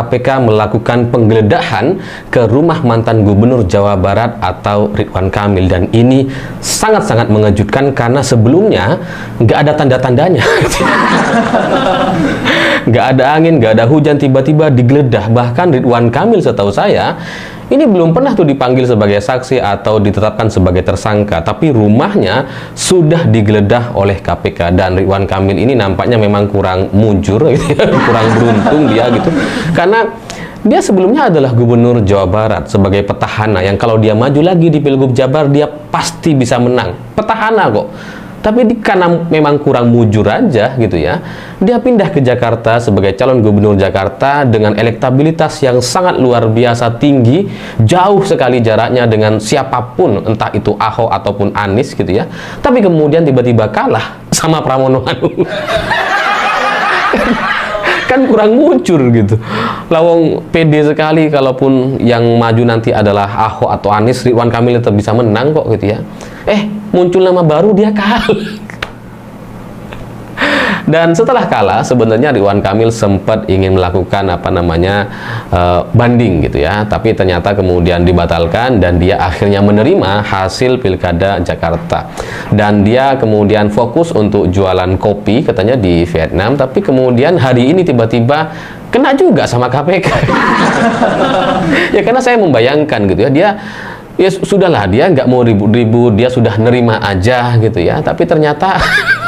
KPK melakukan penggeledahan ke rumah mantan Gubernur Jawa Barat atau Ridwan Kamil, dan ini sangat-sangat mengejutkan karena sebelumnya nggak ada tanda-tandanya. Nggak ada angin, nggak ada hujan, tiba-tiba digeledah. Bahkan Ridwan Kamil setahu saya ini belum pernah tuh dipanggil sebagai saksi atau ditetapkan sebagai tersangka, tapi rumahnya sudah digeledah oleh KPK. Dan Ridwan Kamil ini nampaknya memang kurang mujur gitu ya, kurang beruntung dia gitu, karena dia sebelumnya adalah Gubernur Jawa Barat sebagai petahana yang kalau dia maju lagi di Pilgub Jabar dia pasti bisa menang, petahana kok. Tapi karena memang kurang mujur aja gitu ya, dia pindah ke Jakarta sebagai calon gubernur Jakarta dengan elektabilitas yang sangat luar biasa tinggi, jauh sekali jaraknya dengan siapapun, entah itu Ahok ataupun Anies gitu ya. Tapi kemudian tiba-tiba kalah sama Pramono Anung. Kan kurang mujur gitu. Lawang pede sekali kalaupun yang maju nanti adalah Ahok atau Anies, Ridwan Kamil tetap bisa menang kok gitu ya. Muncul nama baru dia kalah. Dan setelah kalah sebenarnya Ridwan Kamil sempat ingin melakukan banding gitu ya, tapi ternyata kemudian dibatalkan dan dia akhirnya menerima hasil Pilkada Jakarta. Dan dia kemudian fokus untuk jualan kopi katanya di Vietnam, tapi kemudian hari ini tiba-tiba kena juga sama KPK. Ya karena saya membayangkan gitu ya, ya sudahlah, dia nggak mau ribut-ribut, dia sudah nerima aja gitu ya, tapi ternyata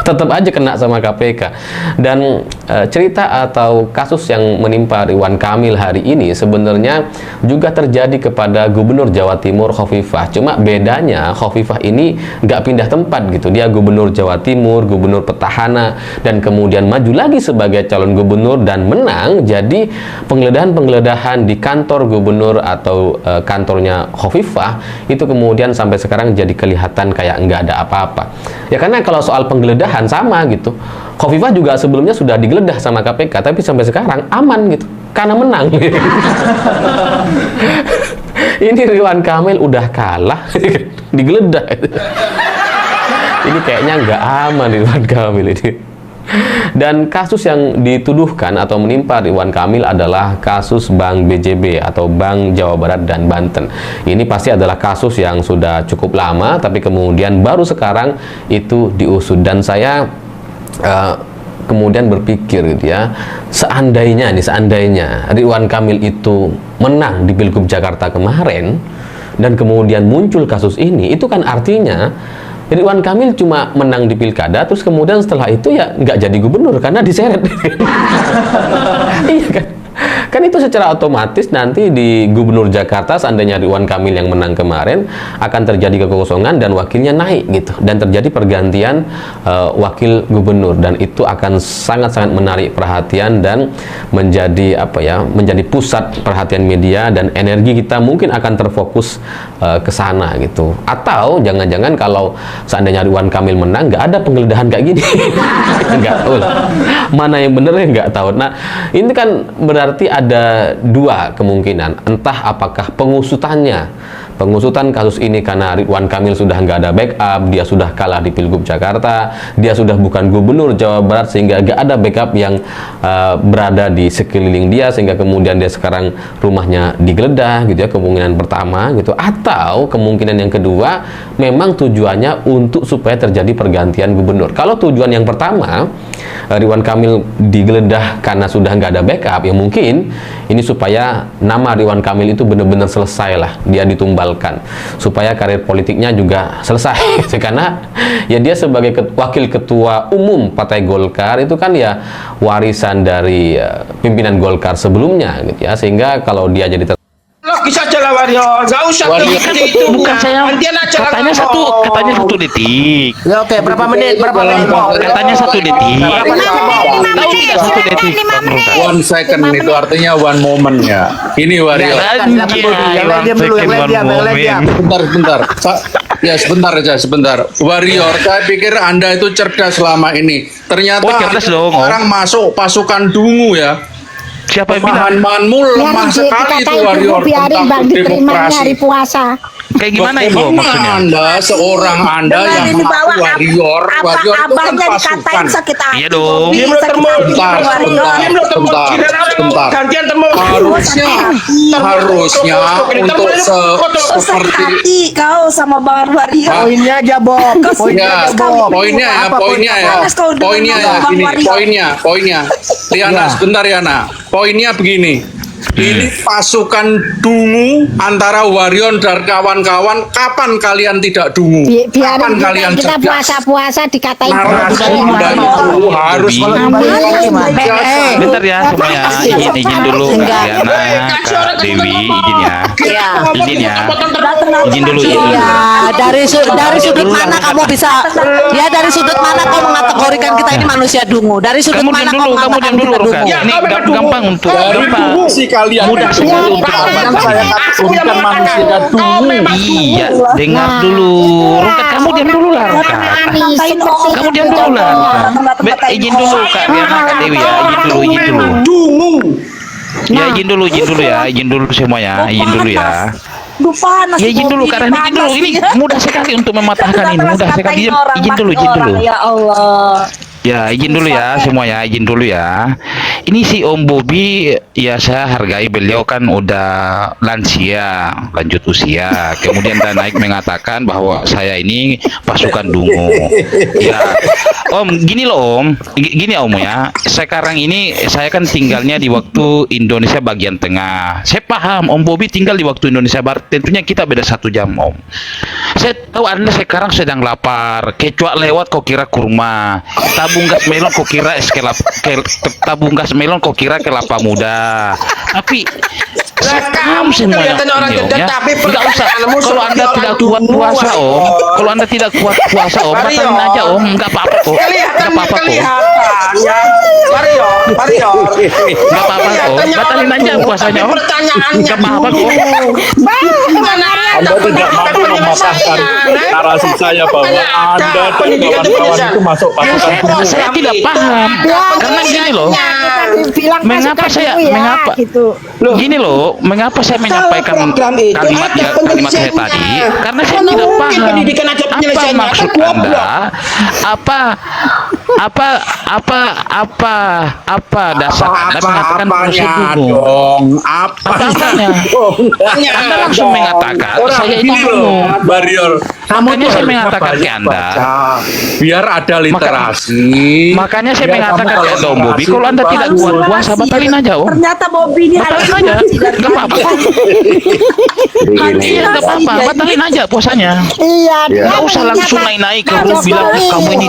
tetap aja kena sama KPK. Dan cerita atau kasus yang menimpa Ridwan Kamil hari ini sebenarnya juga terjadi kepada Gubernur Jawa Timur Khofifah. Cuma bedanya Khofifah ini nggak pindah tempat gitu, dia Gubernur Jawa Timur, Gubernur petahana, dan kemudian maju lagi sebagai calon gubernur dan menang. Jadi penggeledahan di kantor gubernur atau kantornya Khofifah itu kemudian sampai sekarang jadi kelihatan kayak nggak ada apa-apa. Ya karena kalau soal penggeledahan sama gitu, Khofifah juga sebelumnya sudah digeledah sama KPK, tapi sampai sekarang aman gitu karena menang. Ini Ridwan Kamil udah kalah digeledah. Ini kayaknya nggak aman Ridwan Kamil ini. Dan kasus yang dituduhkan atau menimpa Ridwan Kamil adalah kasus Bank BJB atau Bank Jawa Barat dan Banten. Ini pasti adalah kasus yang sudah cukup lama, tapi kemudian baru sekarang itu diusut. Dan saya kemudian berpikir gitu ya, seandainya Ridwan Kamil itu menang di Pilgub Jakarta kemarin dan kemudian muncul kasus ini, itu kan artinya Ridwan Kamil cuma menang di pilkada, terus kemudian setelah itu ya nggak jadi gubernur karena diseret. Iya kan? Kan itu secara otomatis nanti di Gubernur Jakarta seandainya Ridwan Kamil yang menang kemarin akan terjadi kekosongan dan wakilnya naik gitu, dan terjadi pergantian wakil gubernur, dan itu akan sangat-sangat menarik perhatian dan menjadi menjadi pusat perhatian media, dan energi kita mungkin akan terfokus ke sana gitu. Atau jangan-jangan kalau seandainya Ridwan Kamil menang nggak ada penggeledahan kayak gini. Nggak tahu lah. Mana yang bener ya nggak tahu. Nah ini kan berarti ada dua kemungkinan, entah apakah pengusutan kasus ini karena Ridwan Kamil sudah nggak ada backup, dia sudah kalah di Pilgub Jakarta, dia sudah bukan Gubernur Jawa Barat sehingga nggak ada backup yang berada di sekeliling dia, sehingga kemudian dia sekarang rumahnya digeledah gitu ya, kemungkinan pertama gitu. Atau kemungkinan yang kedua, memang tujuannya untuk supaya terjadi pergantian gubernur. Kalau tujuan yang pertama, Ridwan Kamil digeledah karena sudah nggak ada backup, ya mungkin ini supaya nama Ridwan Kamil itu benar-benar selesai lah, dia ditumbalkan supaya karir politiknya juga selesai. Karena ya dia sebagai wakil ketua umum Partai Golkar itu kan ya warisan dari pimpinan Golkar sebelumnya gitu ya, sehingga kalau dia jadi Bisa aja lah Wario, nggak usah itu. Bukan saya, katanya satu detik. Ya oke, berapa menit? Katanya 1 detik. Tahu tidak 1 detik? 1 second itu artinya 1 moment ya. Ini Wario. Bentar. Ya sebentar. Warrior, saya pikir Anda itu cerdas selama ini. Ternyata orang masuk pasukan dungu ya. Siapa yang bilang? Bahan-bahanmu lemah sekali itu Warrior biarin tentang Bang diterima hari demokrasi. puasa. Kayak gimana itu Bagaimana maksudnya? Anda seorang Anda Dengan yang ini bawa mengaku warrior, apa warrior itu kan abangnya pasukan. dikatain sakit hati. Iya dong. Bobi Diam lo, sakit Temu. hati Sebentar, sama warrior. Diam lo, Temu. Sebentar, Giliran orang sebentar. gantian Temu. Harusnya untuk Kau sakit seperti hati kau sama Bang Warrior. Poinnya aja Bob. Kau Poinnya ya, aja Bob. poinnya ya, Apa poinnya ya, Panas kau dengan poinnya ya, Bang gini, Warrior. poinnya, Liana, Ya. sebentar Yana, poinnya begini. Ini pasukan dungu antara Warrior dan kawan-kawan. Kapan kalian tidak dungu? Biar Kapan kalian kita cerdas? puasa-puasa dikatain Narasi bodoh. Anda itu harus Bentar ya semuanya, izin dulu Kak Riana, Kak Dewi, izin ya. Izin ya. Izin dulu, izin dulu. Ya, dari sudut mana kamu bisa ya dari sudut mana kau mengategorikan kita ini manusia dungu? Dari sudut Kamu mana diam kau dulu, kamu mengatakan diam dulu, kita Roka. dungu? Ini gampang untuk gampang. si kalian Mudah sekali untuk Yang saya kategorikan manusia dungu. Iya, dengar dulu. Rokat, kamu diam dulu lah, Rokat. Kamu diam dulu lah, Rokat. Izin dulu Kak Riana, Kak Dewi ya, izin dulu, izin dulu. dungu. Ya, izin dulu ya, izin dulu semua ya, izin dulu ya. Duh panas. Ya izin dulu, karena izin dulu. Ini mudah sekali untuk mematahkan ini, mudah sekali. Izin dulu, izin dulu. Ya Allah. Ya, izin dulu ya semua ya, izin dulu ya. Ini si Om Bobi, ya saya hargai beliau kan udah lansia, lanjut usia. Kemudian dia naik mengatakan bahwa saya ini pasukan dungu. Ya, Om, gini loh Om, gini Om ya. Sekarang ini saya kan tinggalnya di waktu Indonesia bagian tengah. Saya paham Om Bobi tinggal di waktu Indonesia Barat. Tentunya kita beda 1 jam Om. Saya tahu Anda sekarang sedang lapar. Kecoa lewat kau kira kurma. Tabung gas melon kau kira tabung gas melon kau kira kelapa muda. Tapi kamu semuanya nggak usah. Kalau Anda tidak kuat puasa Om, kalau Anda tidak kuat puasa Om, batalin aja Om, nggak apa-apa kok, nggak apa-apa kok, nggak apa-apa kok, batalin aja puasanya Om, nggak apa-apa kok. Anda tidak mampu mematahkan narasi saya bahwa Anda dan kawan-kawan itu masuk pasukan dungu. Saya tidak paham karena gini loh. Mengapa saya mengapa gini loh, mengapa saya menyampaikan kalimat saya tadi? Karena saya tidak paham apa maksud Anda, apa dasar Anda mengatakan manusia dungu? Apanya? Anda langsung mengatakan saya itu dungu. Warrior, Makanya saya mengatakan ke Anda, biar ada literasi. makanya saya mengatakan ke Om Bobi, kalau Anda tidak kuat puasa, batalin aja Om. Ternyata Bobi ini Batalin aja, nggak apa-apa. Iya, nggak apa-apa, batalin aja puasanya. Iya, Nggak usah langsung naik-naik ke rumah bilang kamu ini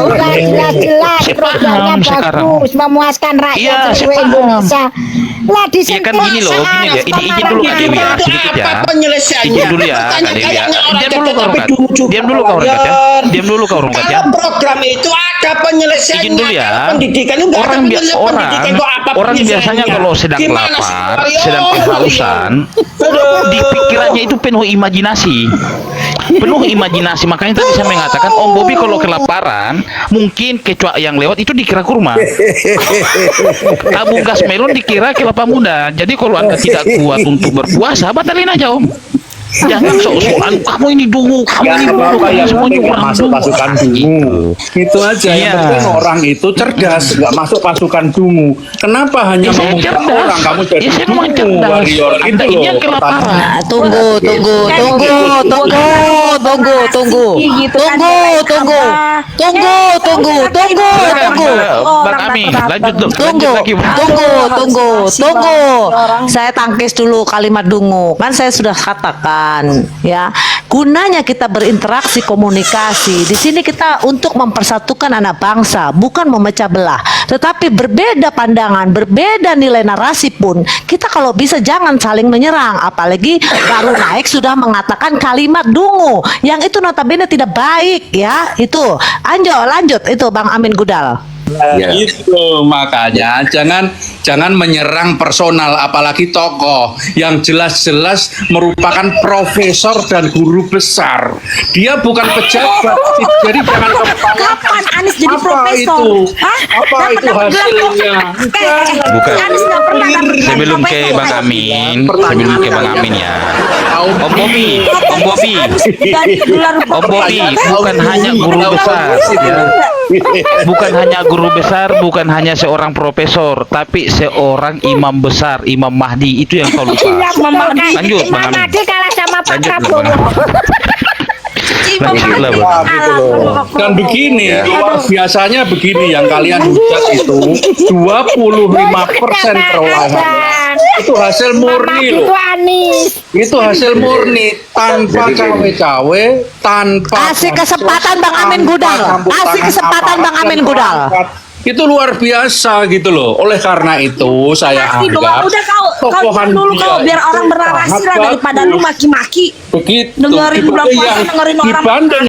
jelas Saya programnya paham sekarang. bagus, memuaskan rakyat Iya, saya seluruh paham. Indonesia. Lah di Ya kan gini loh, gini ya, ini izin dulu Kak Dewi ya, sedikit ya. Izin dulu ya, Kak Dewi ya. Diam dulu kau Rongkat. Diam dulu kau Rongkat ya. Diam dulu kau Rongkat ya. Program itu ada penyelesaiannya. Izin dulu ya. Pendidikan itu nggak ada pendidikan kok apa Orang biasanya penyelesaiannya? kalau sedang Gimana sih, lapar, Mario? sedang kehausan, di pikirannya itu penuh imajinasi. Penuh imajinasi, makanya tadi saya mengatakan Om Bobi kalau kelaparan mungkin kecoa yang lewat itu dikira kurma, tabung gas melon dikira kelapa muda. Jadi kalau Anda tidak kuat untuk berpuasa, batalin aja Om. Jangan sok-sokan kamu ini dungu, kamu ini bodoh, kamu semuanya orang masuk dungu. pasukan dungu. Itu aja. Iya. Yang penting orang itu cerdas, nggak masuk pasukan dungu. Kenapa hanya Ya, saya mengungkap cerdas. orang kamu jadi Ya, saya memang dungu, cerdas. warrior? Anda Itu ini loh yang kelaparan. pertanyaan. Nah, tunggu. Bang Ami, lanjut lagi. Tunggu. Saya tangkis dulu kalimat dungu. Kan saya sudah katakan, ya. Gunanya kita berinteraksi komunikasi. Di sini kita untuk mempersatukan anak bangsa, bukan memecah belah. Tetapi berbeda pandangan, berbeda nilai narasi pun, kita kalau bisa jangan saling menyerang. Apalagi baru naik sudah mengatakan kalimat dungu, yang itu notabene tidak baik, ya. Itu. Lanjut itu Bang Amin Gudal. Ya. Itu makanya jangan menyerang personal, apalagi tokoh yang jelas-jelas merupakan profesor dan guru besar. Dia bukan pejabat, jadi jangan Kapan Anies jadi apa profesor? itu? Hah? Apa Dapat- itu dapat gelar hasilnya? Bukan. Anies nggak pernah dapat gelar Sebelum ke profesor. Bang Amin, sebelum ke Bang Amin ya. Om Bobi, Om Bobi, Anies dari gelar Om Bobi bukan hanya guru besar ya. Bukan hanya guru besar, bukan hanya seorang profesor, tapi seorang imam besar, Imam Mahdi, itu yang kau lupa. Lanjut, Bang Imam Amin. Mahdi kalah sama Pak Lanjut, Prabowo. Bang Lanjutlah, Bang. Dan begini, luar biasanya begini yang kalian hujat itu 25% perolehan. Itu hasil murni Itu loh. Anies. Itu hasil murni tanpa cawe-cawe, tanpa Kasih kesempatan Bang Amin Gudal. Kasih kesempatan Bang Amin Gudal. Itu luar biasa gitu loh. Oleh karena itu saya Pasti dong, anggap udah kau tokohan dulu dia kau biar itu orang bernarasi lah sangat daripada bagus. lu maki-maki. Begitu. Dengerin Itu bulan puasa, yang dengerin orang dibanding